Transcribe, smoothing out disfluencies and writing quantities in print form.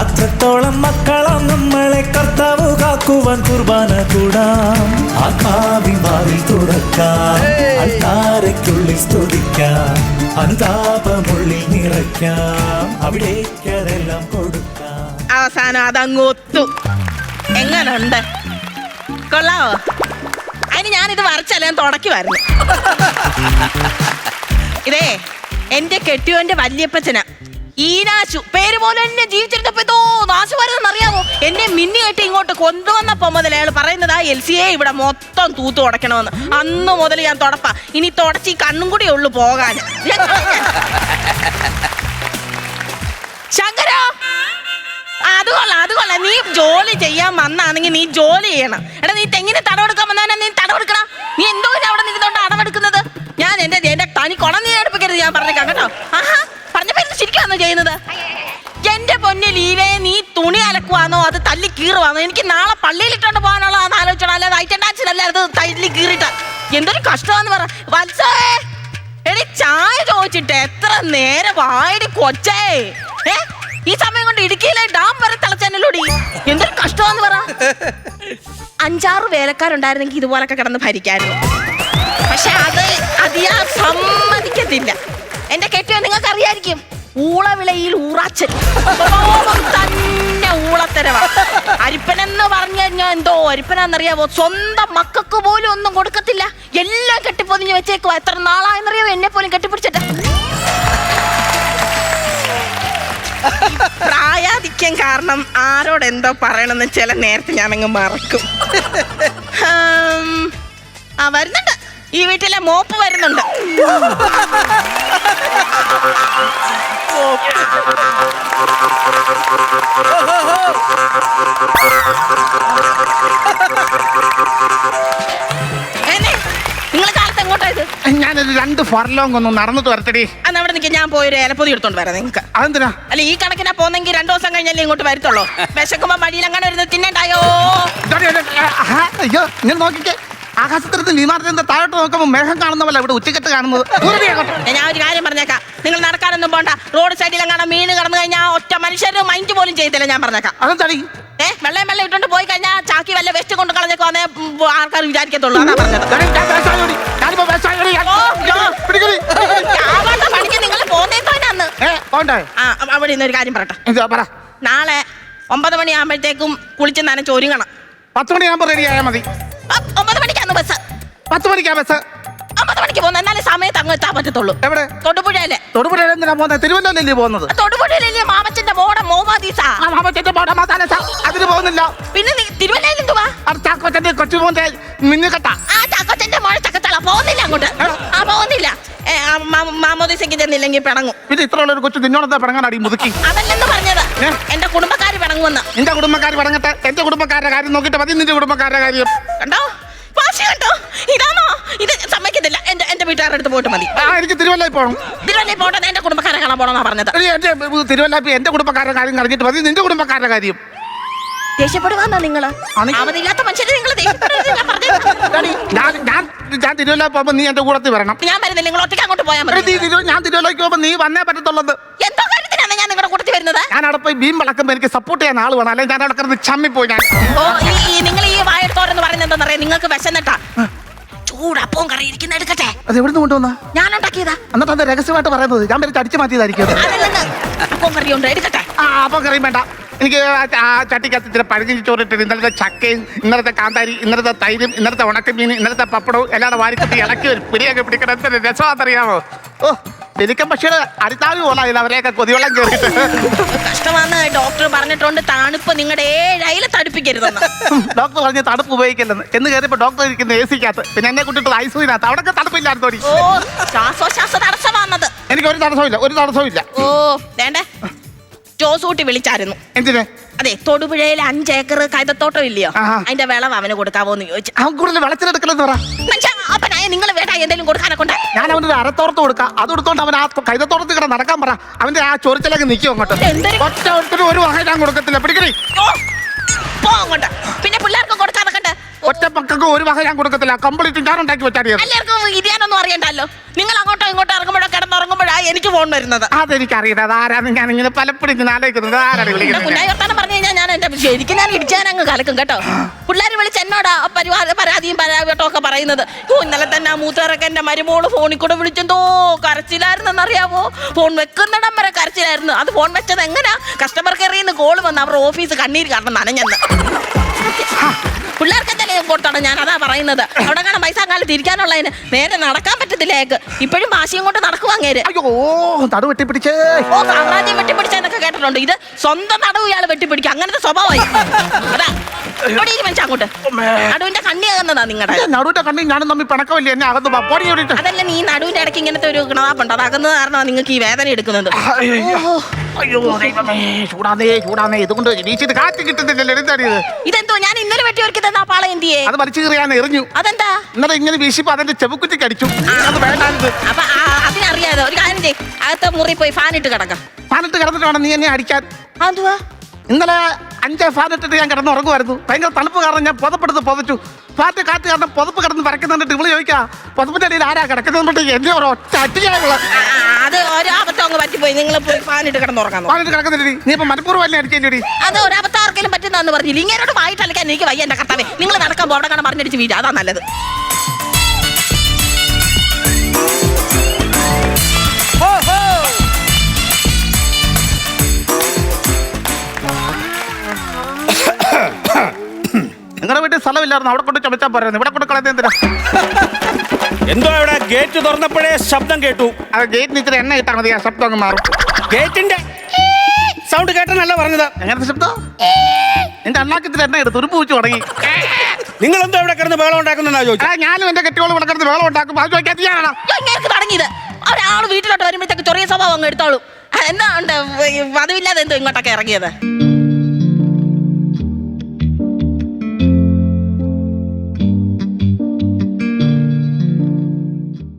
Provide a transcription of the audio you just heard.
അത്രത്തോളം മക്കളാം നമ്മളെ കർത്താവ് കാക്കുവാൻ കുർബാന കൂടാം. ആത്മാവിൽ തുറക്കാം, അൾത്താരയ്ക്കുള്ളിൽ സ്തുതിക്കാം, അനുതാപമുള്ളിൽ നിറയ്ക്കാം, അവിടേക്കതെല്ലാം കൊടുക്കാം. അവസാനം അതങ്ങ് ഒത്തു. എങ്ങനുണ്ട്? കൊള്ളാവോ? അതിന് ഞാനിത് വരച്ചല്ലേ തുടക്കുമായിരുന്നു. ഇതേ എന്റെ കെട്ടിയോന്റെ വല്യപ്പച്ചന ഈനാശു പേര് പോലെ എന്നെ ജീവിച്ചിരുന്നപ്പോ എന്തോ നാശു വരുന്നറിയാമോ? എന്നെ മിന്നി കെട്ടി ഇങ്ങോട്ട് കൊണ്ടുവന്നപ്പോ മുതൽ അയാൾ പറയുന്നത് ആ LCA ഇവിടെ മൊത്തം തൂത്ത് തുടക്കണമെന്ന്. അന്ന് മുതൽ ഞാൻ തുടപ്പ. ഇനി തുടച്ച് ഈ കണ്ണും കൂടി ഉള്ളു പോകാൻ. ശങ്കരോ, അത് കൊള്ളാം. നീ ജോലി ചെയ്യാൻ വന്നാണെങ്കിൽ നീ ജോലി ചെയ്യണം. എടാ, നീ തെങ്ങിന് തടവെടുക്കാൻ വന്നാ നീ തടവെടുക്കണം. നീ എന്തോ അവിടെ നിന്നോണ്ട് അടവെടുക്കുന്നത്? ഞാൻ എന്റെ തനി കുളം നീ എടുപ്പിക്കരുത്, ഞാൻ പറഞ്ഞേക്കാം കേട്ടോ. ആഹാ, പറഞ്ഞപ്പോ ശരിക്കാണോ ചെയ്യുന്നത്? എന്റെ പൊന്നെ ലീലേ, നീ തുണി അലക്കുവാന്നോ അത് തല്ലി കീറുവാന്നോ? എനിക്ക് നാളെ പള്ളിയിലിട്ടോണ്ട് പോകാനുള്ളതാന്ന് ആലോചിച്ചോളാം. അല്ലാതെ ഐറ്റം ഡാൻസിനല്ല അത് തല്ലി കീറിട്ട. എന്തൊരു കഷ്ടമാന്ന് പറ. വത്സേ, എടി ചായ ചോദിച്ചിട്ട് എത്ര നേരം വായടി കൊച്ചേ. ഈ സമയം കൊണ്ട് ഇടുക്കിയിലെ ഡാം വരെ തിളച്ചെന്നല്ലോടി. എന്തൊരു കഷ്ടമാന്ന് പറ. 5-6 വേലക്കാരുണ്ടായിരുന്നെങ്കിൽ ഇതുപോലൊക്കെ കിടന്ന് ഭരിക്കായിരുന്നു. പക്ഷെ അത് ഞാൻ സമ്മതിക്കത്തില്ല. എന്റെ കെട്ടിയോ നിങ്ങൾക്ക് അറിയായിരിക്കും, ഊളവിളയിൽ ഊറാച്ചൻ തന്നെ ഊളത്തരവാ. അരിപ്പനെന്ന് പറഞ്ഞു കഴിഞ്ഞാൽ എന്തോ അരിപ്പനാന്നറിയാവോ? സ്വന്തം മക്കൾക്ക് പോലും ഒന്നും കൊടുക്കത്തില്ല, എല്ലാം കെട്ടിപ്പൊതിഞ്ഞ് വെച്ചേക്കുവാ. എത്ര നാളായെന്നറിയാവോ എന്നെ പോലും കെട്ടിപ്പിടിച്ചിട്ട്? പ്രായാധിക്യം കാരണം ആരോട് എന്തോ പറയണമെന്ന് ചില നേരത്തെ ഞാനങ്ങ് മറക്കും. വരുന്നുണ്ട്, ഈ വീട്ടിലെ മോപ്പ് വരുന്നുണ്ട്. നിങ്ങൾ കാലത്ത് എങ്ങോട്ടായത്? ഞാനൊരു 2 ഫർലോങ് ഒന്ന് നടന്നിട്ട് വരട്ടെടി. അന്ന് അവിടെ നിൽക്കുക, ഞാൻ പോയൊരു ഏലപ്പൊതി എടുത്തോണ്ട് വരാം നിങ്ങൾക്ക്. അതെന്തിനാ? അല്ല, ഈ കണക്കിനാ പോന്നെങ്കിൽ 2 ദിവസം കഴിഞ്ഞല്ലേ ഇങ്ങോട്ട് വരത്തുള്ളൂ. വിശക്കുമ്പോ മടിയിൽ അങ്ങനെ വരുന്നത് തിന്നണ്ടായോ? അയ്യോ, ഇങ്ങനെ നോക്കിക്കേ, ആകാശത്തിരുന്ന് വിമാനത്തിന്റെ താഴോട്ട് നോക്കുമ്പോ മേഘം കാണുന്നവല്ല ഇവിടെ ഉച്ചക്കെട്ട് കാണുന്നത്. ഞാൻ ഒരു കാര്യം പറഞ്ഞേക്കാം, നിങ്ങൾ നടക്കാനൊന്നും പോണ്ട. റോഡ് സൈഡിൽ എങ്ങനെ മീൻ കടന്നു കഴിഞ്ഞാൽ ഒറ്റ മനുഷ്യരും മൈൻഡ് പോലും ചെയ്തില്ല. ഞാൻ പറഞ്ഞേക്കാം. അതെന്താ? വെള്ളം ഇട്ടോണ്ട് പോയി കഴിഞ്ഞാൽ ചാക്കി വല്ല വെസ്റ്റ് കൊണ്ട് കളഞ്ഞേക്കുവാന്നേ ആൾക്കാർ വിചാരിക്കത്തുള്ളൂ. അതാ പറഞ്ഞത്. പണിക്ക് നിങ്ങൾ പോന്നേക്കാന്ന് അവിടെ ഇന്നൊരു കാര്യം പറയട്ടെ. നാളെ 9 മണിയാകുമ്പോഴത്തേക്കും കുളിച്ച് നനച്ച് ഒരുങ്ങണം. 10 മണിയാകുമ്പോ റെഡി ആയാൽ മതി. 9 മണിക്കാണ് ബസ്. 10 മണിക്കാ ബസ്. 9 മണിക്ക് പോകുന്നത്, എന്നാലും സമയത്ത് അങ്ങ് എത്താൻ പറ്റത്തുള്ളൂ. എവിടെ? തൊടുപുഴയിലെ. തൊടുപുഴയിൽ എന്തിനാ പോകുന്നത്? തിരുവല്ലയിലല്ലേ പോകുന്നത്? തൊടുപുഴയിലെ മാമച്ചന്റെ മോടെ മോമാദീസ. അതിന് പോകുന്നില്ല. പിന്നെ തിരുവല്ലയിൽ എന്തുവാ? ചാക്കോച്ചന്റെ കൊച്ചുമോന്റെ മിന്നുകെട്ട. ആ ചാക്കോച്ചന്റെ മോളെ ചക്കത്തള പോകുന്നില്ല അങ്ങോട്ട്. പോകുന്നില്ല. മാമോദീസയ്ക്ക് ചെന്നില്ലെങ്കിൽ പിണങ്ങും. പിന്നെ ഇത്രയുള്ള ഒരു കൊച്ചു നിന്നോടത്തെ പിണങ്ങാനാടി മുതുക്കി? അതല്ലെന്ന് പറഞ്ഞത്, എന്റെ കുടുംബക്കാര് പിണങ്ങുമെന്ന്. നിന്റെ കുടുംബക്കാര് പിണങ്ങട്ടെ, എന്റെ കുടുംബക്കാരുടെ കാര്യം നോക്കിട്ട് മതി നിന്റെ കുടുംബക്കാരുടെ കാര്യം. കണ്ടോ വാശി കണ്ടോ? ഇതാണോ? ഇത് സമ്മതിക്കത്തില്ല. എന്റെ വീട്ടുകാരുടെ അടുത്ത് പോയിട്ട് മതി. എനിക്ക് തിരുവല്ലയിൽ പോകണം. തിരുവല്ലയിൽ പോട്ടെ, എന്റെ കുടുംബക്കാരെ കാണാൻ പോണെന്നാ പറഞ്ഞത്. തിരുവല്ല എന്റെ കുടുംബക്കാരുടെ കാര്യം കഴിഞ്ഞിട്ട് മതി നിന്റെ കുടുംബക്കാരുടെ കാര്യം. ദേഷ്യപ്പെടുവാന്നാ നിങ്ങള്? അവധിയില്ലാത്ത മനുഷ്യരെ നിങ്ങൾ ഞാൻ തിരുവല്ല പോകുമ്പോ നീ എന്റെ കൂടത്തിൽ വരണം. ഞാൻ വരുന്നില്ല, നിങ്ങൾ ഒറ്റയ്ക്ക് അങ്ങോട്ട് പോയാൽ മതി. ഞാൻ തിരുവല്ലയ്ക്ക് പോകുമ്പോ നീ വന്നേ പറ്റത്തുള്ളത്. എന്തോ കാര്യത്തിനാണ് ഞാൻ നിങ്ങളുടെ കൂട്ടത്തിൽ വരുന്നത്? ഞാൻ അവിടെ പോയി ബീം വളക്കുമ്പോ എനിക്ക് സപ്പോർട്ട് ചെയ്യാൻ ആള് വേണം, അല്ലെങ്കിൽ ഞാൻ അവിടെ കിടന്ന് ചമ്മിപ്പോയി. ഞാൻ നിങ്ങൾ ഈ വായത്തോരെന്ന് പറയുന്നത് എന്താണെന്നറിയാം? നിങ്ങൾക്ക് വിശന്നിട്ടാ. ചൂടപ്പവും കറി ഇരിക്കുന്ന എടുക്കട്ടെ. അത് എവിടുന്ന് കൊണ്ടുവന്നാ? ഞാൻ ഉണ്ടാക്കിയതാ. എന്നിട്ട് അത് രഹസ്യമായിട്ട് പറയുന്നത് ഞാൻ പേര് അടിച്ചു മാറ്റിയതായിരിക്കും. അപ്പം കറി ഉണ്ട്, എടുക്കട്ടെ. അപ്പം കറിയും വേണ്ട. എനിക്ക് ആ ചട്ടിക്കകത്ത് ഇച്ചിരി പഴഞ്ഞി ചോറിട്ട് ഇന്നലത്തെ ചക്കയും ഇന്നലത്തെ കാന്താരി ഇന്നലത്തെ തൈരും ഇന്നലത്തെ ഉണക്കമീൻ ഇന്നലത്തെ പപ്പടവും എല്ലാം വാരിക്കുട്ടി ഇളക്കി ഒരു പിടിയൊക്കെ പിടിക്കണം. എന്തൊരു രസമാണെന്നറിയാമോ? ഓ, എനിക്കും പക്ഷേ അരിത്താവി പോലായില്ല അവരെയൊക്കെ കൊതിവെള്ളം കയറിയിട്ട്. കഷ്ടമാന്ന് ഡോക്ടർ പറഞ്ഞിട്ടുണ്ട്, തണുപ്പ് നിങ്ങളുടെ 7 അയില തണുപ്പിക്കരുതെന്ന്. ഡോക്ടർ പറഞ്ഞ് തണുപ്പ് ഉപയോഗിക്കില്ലെന്ന്. എന്ന് കയറിയപ്പോ ഡോക്ടർ ഇരിക്കുന്ന AC-ക്കകത്ത്, പിന്നെ എന്നെ കൂട്ടിട്ട് ഐസിനകത്ത്. അവിടെയൊക്കെ തണുപ്പില്ലായിരുന്നോ? ശ്വാസോച്ഛ്വാസ തടസ്സമാണത്. എനിക്ക് ഒരു തടസ്സവും ഇല്ല. ഓ വേണ്ടേ, ജോസൂട്ടി വിളിച്ചായിരുന്നു. എന്തിനെ? അതെ, തൊടുപുഴയിൽ 5 ഏക്കർ കൈതത്തോട്ടം ഇല്ലയോ, അതിന്റെ വിളവ് അവന് കൊടുക്കാവോന്ന് ചോദിച്ചു. അവൻ കൂടുതൽ വെളച്ചിലെടുക്കലെന്ന് പറ. അപ്പനായ നിങ്ങൾ വേണ്ട എന്തെങ്കിലും കൊടുക്കാനെ കൊണ്ട്. ഞാൻ അവന്റെ അരത്തോർത്ത് കൊടുക്കാം. അത് കൊടുത്തോണ്ട് അവൻ ആ കൈതത്തോട്ടത്തിൽ കിടന്ന് നടക്കാൻ പറ. അവന്റെ ആ ചൊറിച്ചിലൊക്കെ നിൽക്കും അങ്ങോട്ട്. ഒറ്റ ഒരു വക ഞാൻ കൊടുക്കത്തില്ല. പിടിക്കണേ പോ അങ്ങോട്ട്. പിന്നെ പിള്ളേർക്ക് കൊടുക്കാനൊക്കെ ഒറ്റ പക്കക്ക് ഒരു വക ഞാൻ കൊടുക്കത്തില്ല, കംപ്ലീറ്റ് ഞാൻ ഉണ്ടാക്കി വെച്ചാടിയത്. എല്ലാവർക്കും ഇരിയാനൊന്നും അറിയണ്ടല്ലോ. നിങ്ങൾ അങ്ങോട്ടോ ഇങ്ങോട്ടോ ഇറങ്ങുമ്പോഴോ കിടന്നുറങ്ങുമ്പോഴാ എനിക്ക് ഫോൺ വരുന്നത്. അതെനിക്കറിയാം, അത് ആരാന്ന് ഞാൻ ഇങ്ങനെ പലപ്പോഴും ഇങ്ങനെ ആലോചിക്കുന്നത്. ആരാണ് വിളിക്കുന്നത്? കുഞ്ഞായി പറഞ്ഞു കഴിഞ്ഞാൽ ഞാൻ എന്റെ ശരിക്കും ഞാൻ ഇടിച്ചാൻ അങ്ങ് കലക്കും കേട്ടോ. പിള്ളേർ വിളിച്ച് എന്നോടാ പരാതിയും പരാതിയും ഒക്കെ പറയുന്നത്. ഇന്നലെ തന്നെ ആ മൂത്തറക്കന്റെ മരുമോള് ഫോണിൽ കൂടെ വിളിച്ചെന്തോ കരച്ചിലായിരുന്നെന്നറിയാവോ. ഫോൺ വെക്കുന്നിടം വരെ കരച്ചിലായിരുന്നു. അത് ഫോൺ വെച്ചത് എങ്ങനെയാ, കസ്റ്റമർ കെയറിൽ നിന്ന് കോള് വന്ന് അവരുടെ ഓഫീസ് കണ്ണീര് കാരണം നനഞ്ഞെന്ന്. പിള്ളേർക്ക് എന്തെങ്കിലും കൊടുത്തോണം, ഞാൻ അതാ പറയുന്നത്. അവിടെ കാണാൻ പൈസ കാലത്ത് ഇരിക്കാനുള്ളതിന് നേരെ നടക്കാൻ പറ്റത്തില്ല. ഇപ്പോഴും വാശിയും കൊണ്ട് നടക്കുവാ അങ്ങേര്. അയ്യോ നടു വെട്ടിപ്പിടിച്ചേ. ഓ സാമ്രാജ്യം വെട്ടിപ്പിടിച്ചെന്നൊക്കെ കേട്ടിട്ടുണ്ട്. ഇത് സ്വന്തം നടുവ് ഇയാൾ വെട്ടിപ്പിടിക്കും, അങ്ങനത്തെ സ്വഭാവമായി. അതാ ഇവിടെ ഇരി മനുഷ്യ അങ്ങോട്ട്. നടുവിന്റെ കണ്ണി അകന്നതാ നിങ്ങളുടെ. നടുവിന്റെ കണ്ണി ഞാനും തമ്മിൽ പിണക്കമില്ല, എന്നെ അകന്ന് പൊടി. അതല്ല, നീ നടുവിന്റെ ഇടയ്ക്ക് ഇങ്ങനത്തെ ഒരു കിണാപ്പുണ്ട്, അത് അകന്നത് കാരണമാണ് നിങ്ങൾക്ക് ഈ വേദന എടുക്കുന്നത്. അയ്യോ ചൂടാന്നേ ഇതുകൊണ്ട് കാറ്റ് കിട്ടുന്നില്ലല്ലോ. എന്താണിത്? ഇതെന്തോ ഞാൻ ഇന്നലെ വെട്ടി ഒരുക്കി തന്ന പാള എന്തിയേ? അത് വലിച്ചു കീറിയാൻ എറിഞ്ഞു. അതെന്താ? ഇന്നലെ ഇങ്ങനെ വീശിപ്പോ അതിന്റെ ചെവുക്കുറ്റിക്ക് അടിച്ചു. അത് വേണ്ടായത്. അപ്പൊ അതിനറിയാതെ ഒരു കാര്യം ചെയ്യ്, അകത്തെ മുറി പോയി ഫാനിട്ട് കിടക്കാം. ഫാനിട്ട് കിടന്നിട്ട് വേണം നീ എന്നെ അടിക്കാൻ. എന്തുവാ? ഇന്നലെ 5 ഫാനിട്ടിട്ട് ഞാൻ കിടന്നുറങ്ങുമായിരുന്നു. ഭയങ്കര തണുപ്പ് കാരണം ഞാൻ പുതപ്പെടുത്ത് പുതച്ചു. കാറ്റ് കാരണം പുതപ്പ് കിടന്ന് വരയ്ക്കുന്നുണ്ട്. ഇവള് ചോദിക്കാം പുതപ്പിന്റെ അടിയിൽ ആരാ കിടക്കുന്നത്? എന്നെ ഒരു ഒറ്റ അടിയായുള്ള അത് ഒരബദ്ധം അങ്ങ് പറ്റിപ്പോയി. നിങ്ങൾ പോയി ഫാനിട്ട് കിടന്നുറങ്ങാൻ. ഫാനിട്ട് കിടക്കുന്നില്ല. നീ ഇപ്പൊ മനഃപൂർവ്വം അല്ലേ അടിച്ചേണ്ടി? അത് ഒരബദ്ധം ആർക്കെങ്കിലും പറ്റുന്നതെന്ന് പറഞ്ഞില്ല. ഇങ്ങനോട് വായിട്ട് അലക്കാൻ എനിക്ക് വയ്യ എന്റെ കർത്താവേ. നിങ്ങൾ നടക്കാൻ പോ, അവിടെ കാണാൻ പറഞ്ഞടിച്ച് വീഴ, അതാ നല്ലത്. നിങ്ങളുടെ വീട്ടിൽ സ്ഥലമില്ലായിരുന്നു, അവിടെ കൊണ്ട് ചമച്ചാൻ പറയുന്നത്. ഇവിടെ കൊണ്ട് കളയുന്നത് എന്തിനാ? എന്തോ ഇവിടെ ഗേറ്റ് തുറന്നപ്പോഴേ ശബ്ദം കേട്ടു. അത് ഗേറ്റിന് ഇച്ചിരി എണ്ണ ഇട്ടാൽ മതി, ആ ശബ്ദം അങ്ങ് മാറും. ഗേറ്റിന്റെ സൗണ്ട് കേട്ടെന്നല്ല പറഞ്ഞത്. എങ്ങനത്തെ ശബ്ദം? എന്റെ അണ്ണാക്കിത്തിന് എണ്ണ എടുത്ത് ഒരു പൂച്ചു തുടങ്ങി. നിങ്ങൾ എന്തോ ഇവിടെ കിടന്ന് ബഹളം ഉണ്ടാക്കുന്ന ചോദിച്ചു. ഞാനും എന്റെ കെട്ടിയോളം ഇവിടെ കിടന്ന് വെള്ളം ഉണ്ടാക്കും. അത് ചോദിക്കാൻ ഞാനാണ് ഇങ്ങനെ തുടങ്ങിയത്. ഒരാൾ വീട്ടിലോട്ട് വരുമ്പോഴത്തേക്ക് ചെറിയ സ്വഭാവം അങ്ങ് എടുത്തോളൂ. എന്താ ഉണ്ട് പതിവില്ലാതെ എന്തോ ഇങ്ങോട്ടൊക്കെ ഇറങ്ങിയത്?